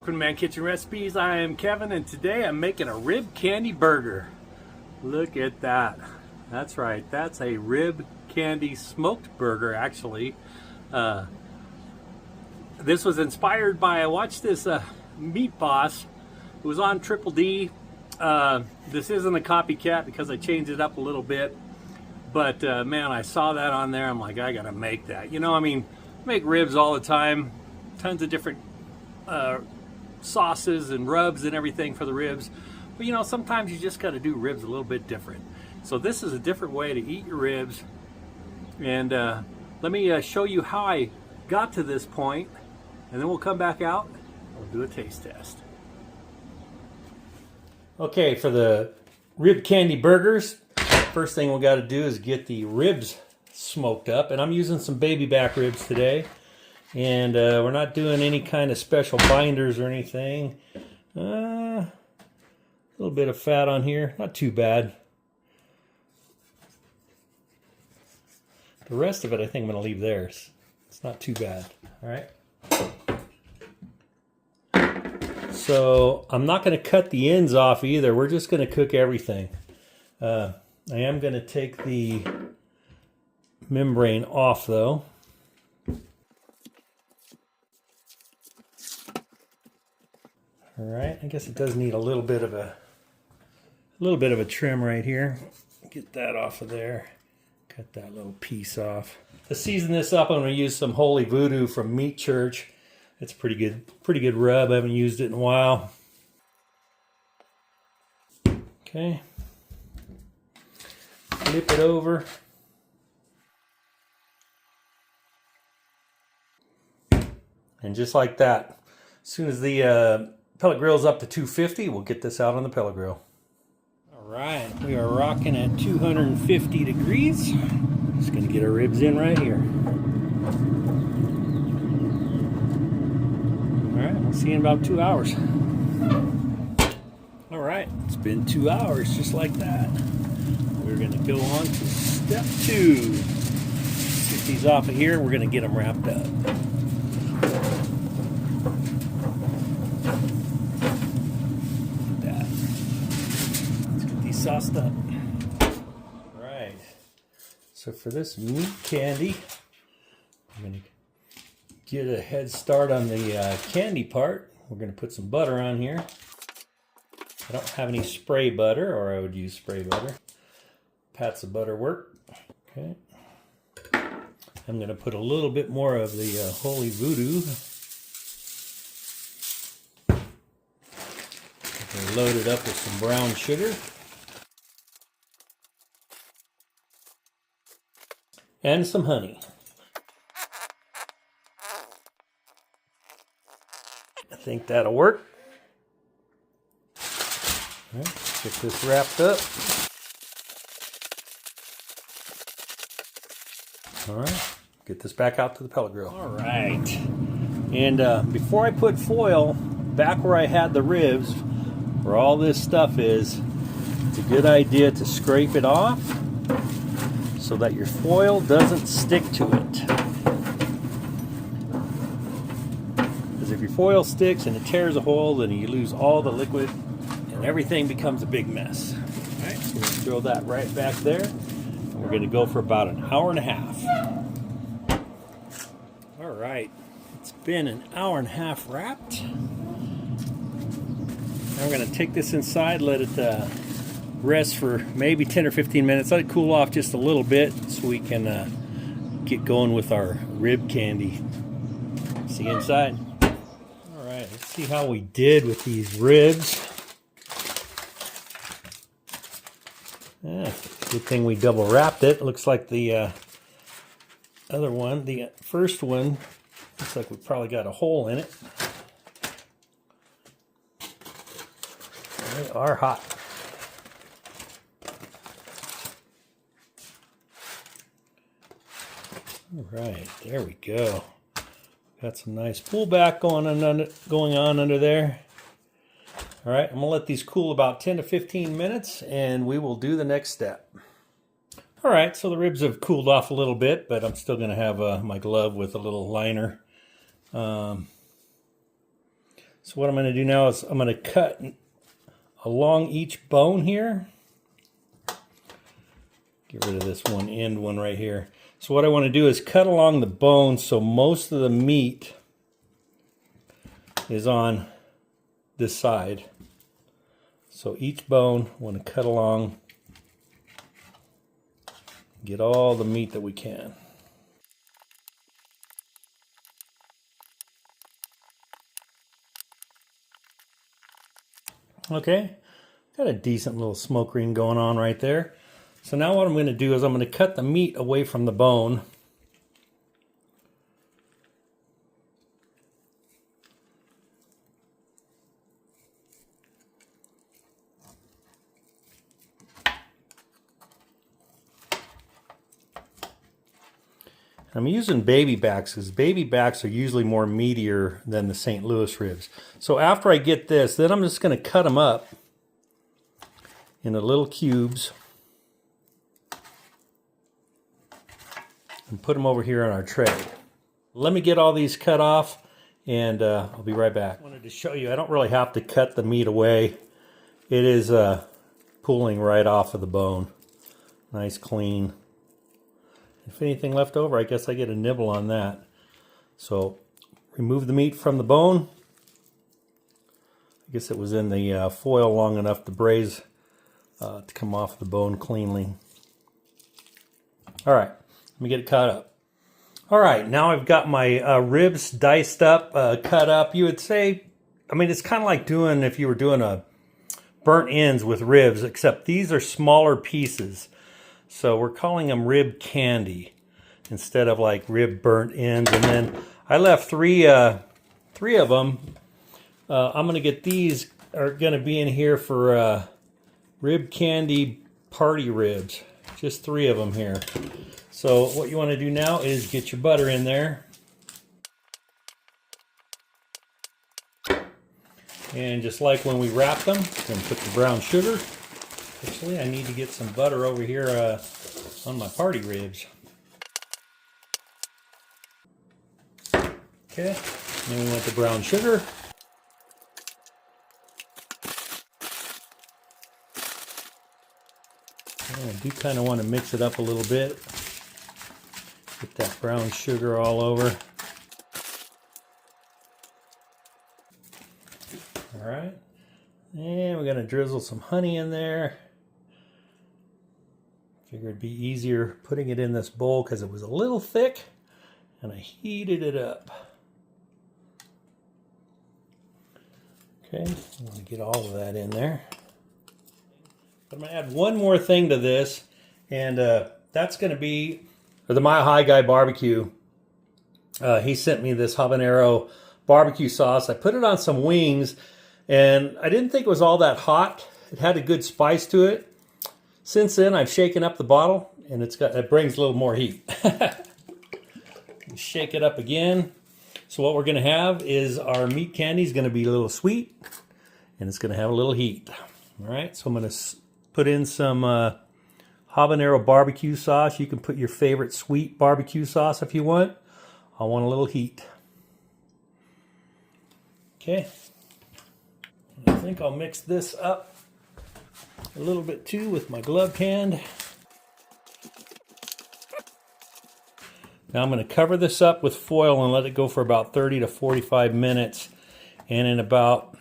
Welcome to Man Kitchen Recipes. I am Kevin, and today I'm making a rib candy burger. Look at that. That's right, that's a rib candy smoked burger, actually. This was inspired by, I watched this Meat Boss. It was on Triple D. This isn't a copycat because I changed it up a little bit. But man, I saw that on there. I'm like, I gotta make that. You know, I mean, I make ribs all the time. Tons of different sauces and rubs and everything for the ribs. But you know, sometimes you just gotta do ribs a little bit different. So this is a different way to eat your ribs. And let me show you how I got to this point, and then we'll come back out and we'll do a taste test. Okay, for the rib candy burgers, first thing we got to do is get the ribs smoked up, and I'm using some baby back ribs today, and we're not doing any kind of special binders or anything. A little bit of fat on here, not too bad. The rest of it I think I'm going to leave there. It's not too bad. All right. So I'm not going to cut the ends off either. We're just going to cook everything. I am going to take the membrane off though. All right, I guess it does need a little bit of a trim right here. Get that off of there. Cut that little piece off. To season this up, I'm going to use some Holy Voodoo from Meat Church. It's pretty good rub. I haven't used it in a while. Okay. Flip it over. And just like that, as soon as the pellet grill's up to 250, we'll get this out on the pellet grill. All right, we are rocking at 250 degrees. Just gonna get our ribs in right here. All right, we'll see you in about 2 hours. All right, it's been 2 hours, just like that. We're gonna go on to step 2. Get these off of here, we're gonna get them wrapped up. Look at that. Let's get these sauced up. All right, so for this meat candy, I'm gonna get a head start on the candy part. We're gonna put some butter on here. I don't have any spray butter, or I would use spray butter. Pats of butter work. Okay. I'm going to put a little bit more of the Holy Voodoo. Load it up with some brown sugar. And some honey. I think that'll work. All right, get this wrapped up. All right, get this back out to the pellet grill. All right, and before I put foil back where I had the ribs, where all this stuff is, it's a good idea to scrape it off so that your foil doesn't stick to it. Because if your foil sticks and it tears a hole, then you lose all the liquid and everything becomes a big mess. All right, so we'll throw that right back there. We're going to go for about an hour and a half. All right, it's been an hour and a half wrapped. Now we're going to take this inside, let it rest for maybe 10 or 15 minutes. Let it cool off just a little bit so we can get going with our rib candy. See you inside. All right, let's see how we did with these ribs. Yeah, good thing we double wrapped it. Looks like the other one, the first one, looks like we probably got a hole in it. They are hot. All right, there we go. Got some nice pullback going on under there. All right, I'm gonna let these cool about 10 to 15 minutes and we will do the next step. All right, so the ribs have cooled off a little bit, but I'm still gonna have my glove with a little liner. So what I'm going to do now is I'm going to cut along each bone here. Get rid of this one right here. So what I want to do is cut along the bone so most of the meat is on this side. So each bone I want to cut along, get all the meat that we can. Okay, got a decent little smoke ring going on right there. So now what I'm going to do is I'm going to cut the meat away from the bone. I'm using baby backs because baby backs are usually more meatier than the St. Louis ribs. So after I get this, then I'm just going to cut them up into little cubes and put them over here on our tray. Let me get all these cut off and I'll be right back. I wanted to show you, I don't really have to cut the meat away. It is pulling right off of the bone. Nice clean. If anything left over, I guess I get a nibble on that. So remove the meat from the bone. I guess it was in the foil long enough to braise to come off the bone cleanly. All right, let me get it cut up. All right, now I've got my ribs diced up, cut up. You would say, I mean, it's kind of like doing, if you were doing a burnt ends with ribs, except these are smaller pieces. So we're calling them rib candy instead of like rib burnt ends. And then I left three of them. I'm going to get these, are going to be in here for rib candy party ribs. Just 3 of them here. So what you want to do now is get your butter in there. And just like when we wrap them, then put the brown sugar. Actually, I need to get some butter over here on my party ribs. Okay, then we want the brown sugar. I do kind of want to mix it up a little bit. Get that brown sugar all over. All right, and we're going to drizzle some honey in there. Figured it'd be easier putting it in this bowl because it was a little thick and I heated it up. Okay, I want to get all of that in there. But I'm going to add one more thing to this, and that's going to be the Mile High Guy barbecue. He sent me this habanero barbecue sauce. I put it on some wings, and I didn't think it was all that hot. It had a good spice to it. Since then, I've shaken up the bottle, and it brings a little more heat. Shake it up again. So what we're going to have is our meat candy is going to be a little sweet, and it's going to have a little heat. All right, so I'm going to put in some habanero barbecue sauce. You can put your favorite sweet barbecue sauce if you want. I want a little heat. Okay, I think I'll mix this up a little bit too with my gloved hand. Now I'm going to cover this up with foil and let it go for about 30 to 45 minutes. And in probably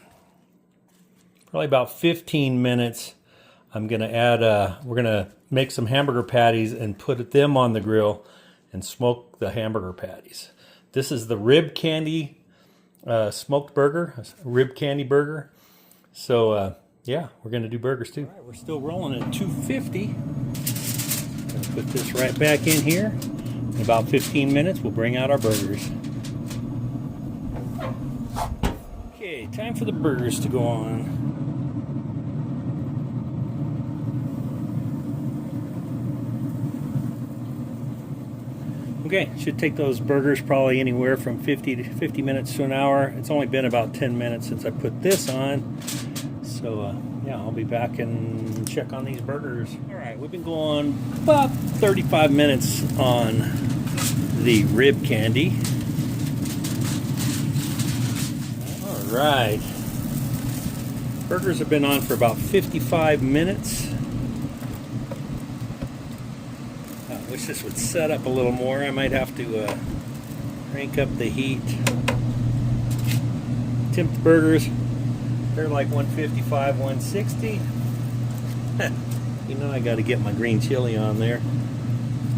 about 15 minutes, I'm going to add, we're going to make some hamburger patties and put them on the grill and smoke the hamburger patties. This is the rib candy smoked burger, rib candy burger. So yeah, we're going to do burgers too. All right, we're still rolling at 250. Gonna put this right back in here. In about 15 minutes, we'll bring out our burgers. Okay, time for the burgers to go on. Okay, should take those burgers probably anywhere from 50 minutes to an hour. It's only been about 10 minutes since I put this on. So yeah, I'll be back and check on these burgers. All right, we've been going about 35 minutes on the rib candy. All Right. Burgers have been on for about 55 minutes. I wish this would set up a little more. I might have to crank up the heat. Temp burgers, they're like 155, 160. You know I got to get my green chili on there.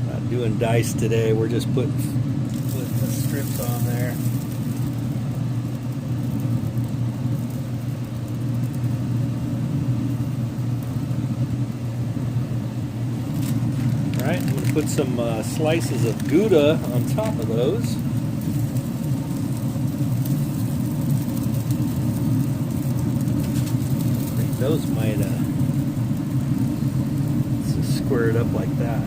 Not doing dice today. We're just putting the strips on there. All right, I'm going to put some slices of Gouda on top of those. Those might square it up like that.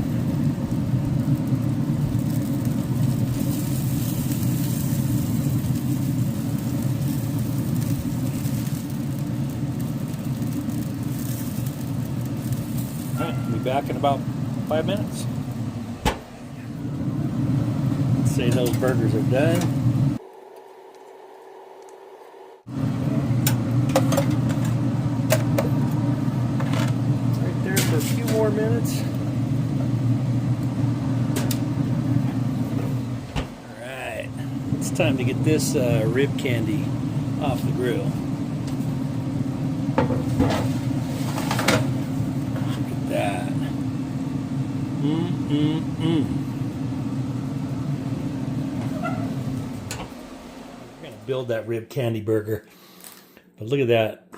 Alright, I'll be back in about 5 minutes. Let's say those burgers are done. For a few more minutes. Alright, it's time to get this rib candy off the grill. Look at that. We're going to build that rib candy burger. But look at that.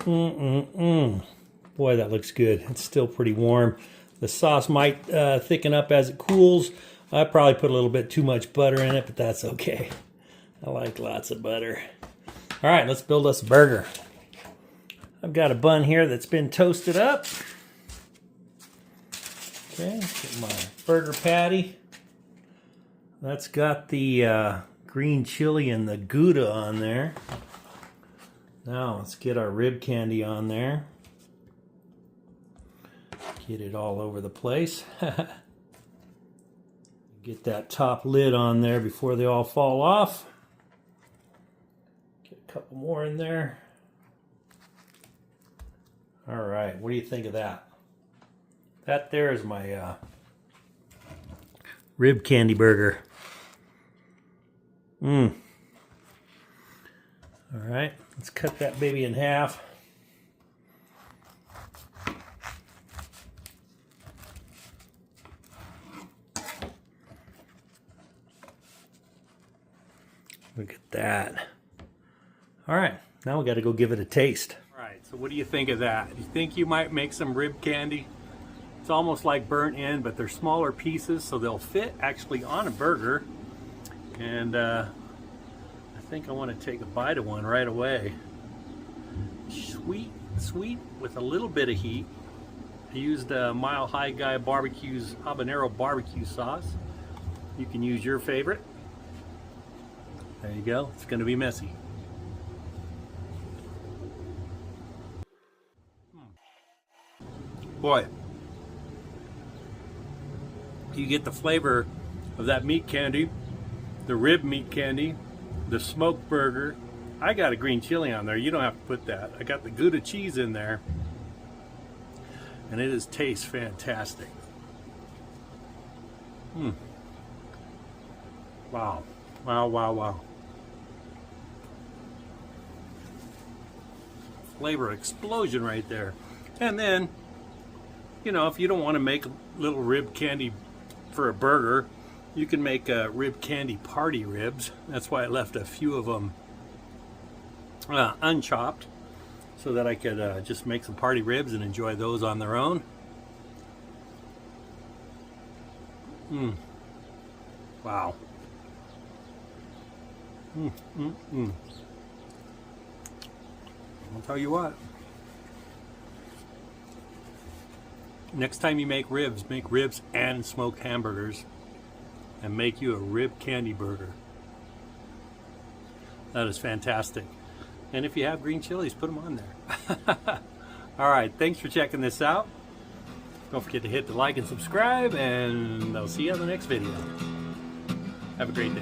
Boy, that looks good. It's still pretty warm. The sauce might thicken up as it cools. I probably put a little bit too much butter in it, but that's okay. I like lots of butter. All right, let's build us a burger. I've got a bun here that's been toasted up. Okay, get my burger patty. That's got the green chili and the Gouda on there. Now let's get our rib candy on there. Get it all over the place. Get that top lid on there before they all fall off. Get a couple more in there. All right, what do you think of that? That there is my rib candy burger. All right, let's cut that baby in half. Look at that. All right, now we got to go give it a taste. All right, so what do you think of that? Do you think you might make some rib candy? It's almost like burnt in, but they're smaller pieces, so they'll fit actually on a burger. And I think I want to take a bite of one right away. Sweet with a little bit of heat. I used Mile High Guy Barbecue's Habanero BBQ sauce. You can use your favorite. There you go. It's going to be messy. Boy, you get the flavor of that meat candy, the rib meat candy, the smoked burger. I got a green chili on there. You don't have to put that. I got the Gouda cheese in there, and it just tastes fantastic. Wow. Wow, wow, wow. Flavor explosion right there. And then, you know, if you don't want to make a little rib candy for a burger, you can make rib candy party ribs. That's why I left a few of them unchopped, so that I could just make some party ribs and enjoy those on their own. Wow. I'll tell you what. Next time you make ribs and smoked hamburgers, and make you a rib candy burger. That is fantastic. And if you have green chilies, put them on there. All right, thanks for checking this out. Don't forget to hit the like and subscribe, and I'll see you on the next video. Have a great day.